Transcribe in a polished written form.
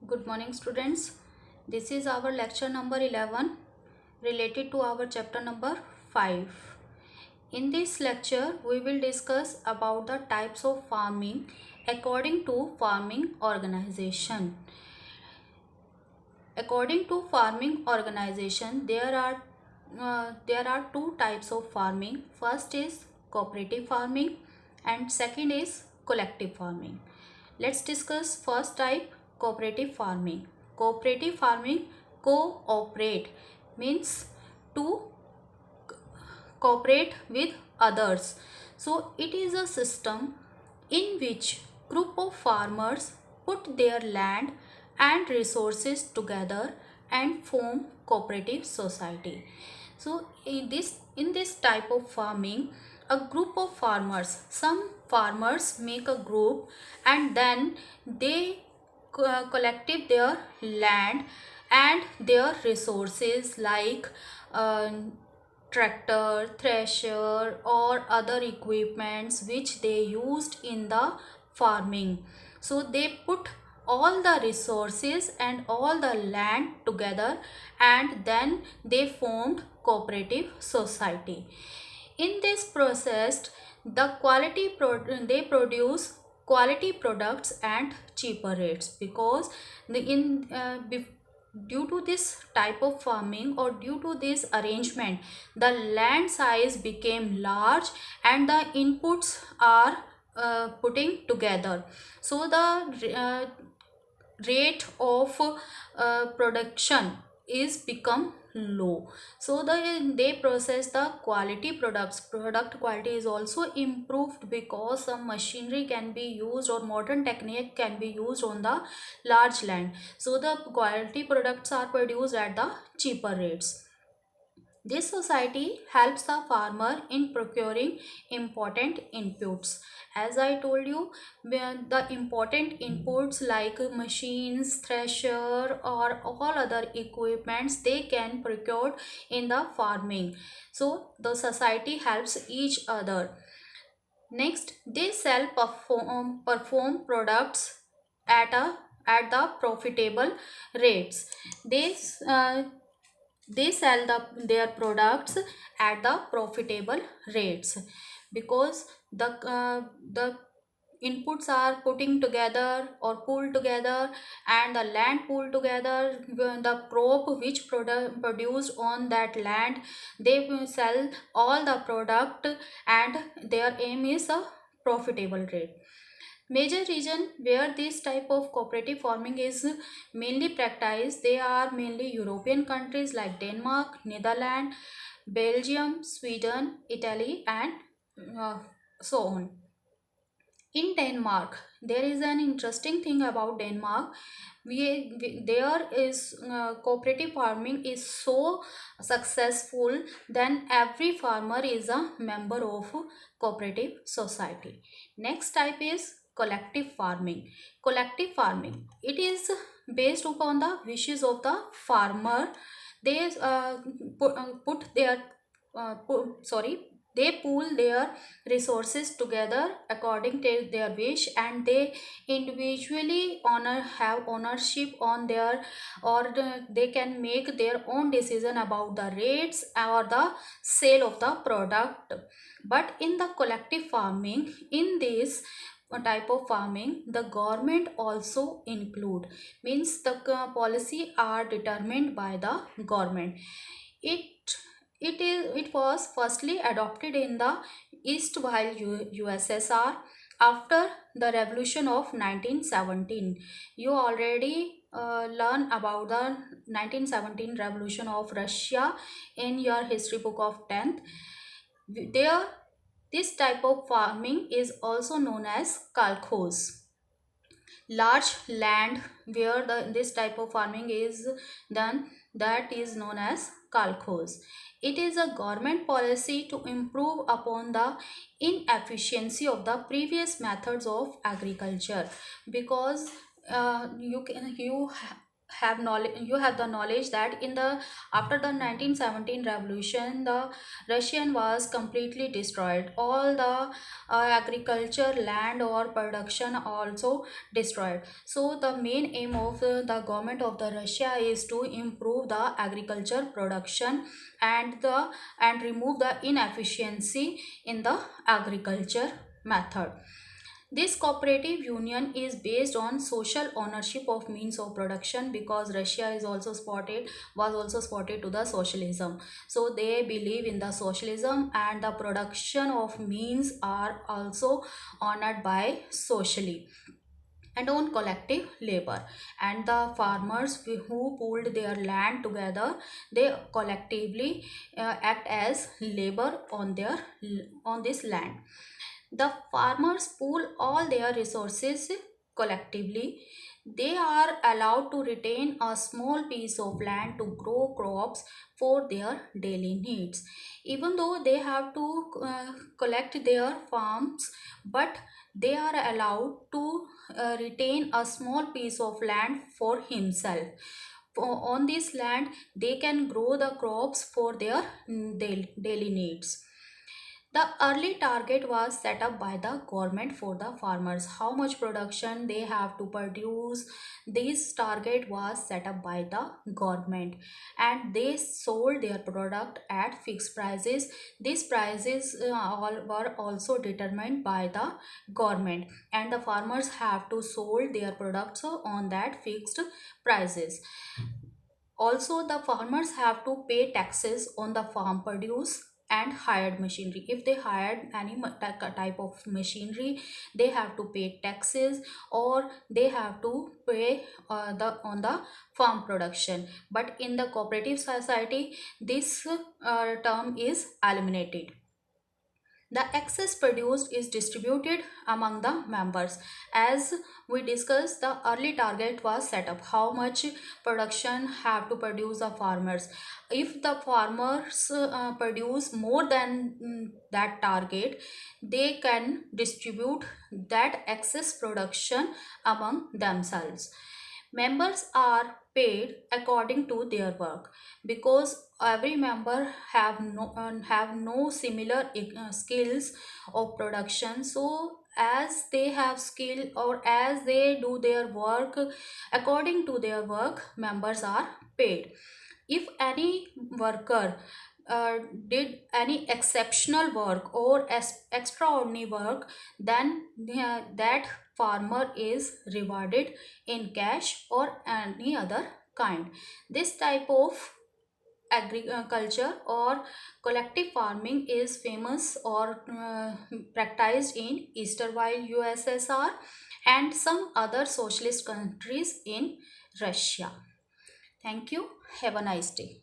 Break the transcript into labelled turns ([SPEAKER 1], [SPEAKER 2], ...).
[SPEAKER 1] Good morning, students. This is our lecture number 11 related to our chapter number 5. In this lecture, we will discuss about the types of farming according to farming organization. According to farming organization, there are two types of farming. First is cooperative farming and second is collective farming. Let's discuss first type, cooperative farming. Cooperative farming, cooperate means to cooperate with others. So it is a system in which group of farmers put their land and resources together and form cooperative society. So in this type of farming, a group of farmers, some farmers make a group and then they collective their land and their resources like uh, tractor, thresher or other equipments which they used in the farming. So they put all the resources and all the land together and then they formed cooperative society. In this process, they produce quality products and cheaper rates because due to this type of farming or due to this arrangement, the land size became large and the inputs are putting together, so the rate of production is become low. So they process the quality products. Product quality is also improved because some machinery can be used or modern technique can be used on the large land, so the quality products are produced at the cheaper rates. This society helps the farmer in procuring important inputs. As I told you, the important inputs like machines, thresher or all other equipments they can procure in the farming. So the society helps each other. Next, they sell perform products at a at the profitable rates. They uh, they sell their products at the profitable rates because the inputs are putting together or pulled together and the land pulled together, the crop which produced on that land, they will sell all the product and their aim is a profitable rate. Major region where this type of cooperative farming is mainly practiced, they are mainly European countries like Denmark, Netherlands, Belgium, Sweden, Italy and uh, so on. In Denmark, there is an interesting thing about Denmark. There is cooperative farming is so successful, then every farmer is a member of cooperative society. Next type is collective farming. Collective farming, it is based upon the wishes of the farmer. They put their sorry, they pool their resources together according to their wish and they individually have ownership on their, or they can make their own decision about the rates or the sale of the product. But in the collective farming, in this type of farming, the government also include, means the policy are determined by the government. It was firstly adopted in the East while USSR after the revolution of 1917. You already learn about the 1917 revolution of Russia in your history book of 10th. There, this type of farming is also known as kolkhoz. Large land where this type of farming is done, that is known as kolkhoz. It is a government policy to improve upon the inefficiency of the previous methods of agriculture because have knowledge, you have the knowledge that in the after the 1917 revolution, the Russian was completely destroyed. All the agriculture land or production also destroyed. So the main aim of the government of the Russia is to improve the agriculture production and the and remove the inefficiency in the agriculture method. This cooperative union is based on social ownership of means of production, because Russia is also spotted was also spotted to the socialism. So they believe in the socialism, and the production of means are also honored by socially and on collective labor. And the farmers who pooled their land together, they collectively act as labor on their on this land. The farmers pool all their resources collectively. They are allowed to retain a small piece of land to grow crops for their daily needs. Even though they have to collect their farms, but they are allowed to retain a small piece of land for himself. On this land, they can grow the crops for their daily needs. The early target was set up by the government for the farmers. How much production they have to produce, this target was set up by the government, and they sold their product at fixed prices. These prices all were also determined by the government, and the farmers have to sold their products on that fixed prices. Also, the farmers have to pay taxes on the farm produce and hired machinery. If they hired any type of machinery, they have to pay taxes, or they have to pay the on the farm production. But in the cooperative society, this term is eliminated. The excess produced is distributed among the members. As we discussed, the early target was set up. How much production have to produce the farmers? If the farmers produce more than that target, they can distribute that excess production among themselves. Members are paid according to their work, because every member have no similar skills of production. So as they have skill, or as they do their work according to their work, members are paid. If any worker did any exceptional work or extraordinary work, then that farmer is rewarded in cash or any other kind. This type of agriculture or collective farming is famous or practiced in Easterwhile USSR and some other socialist countries in Russia. Thank you. Have a nice day.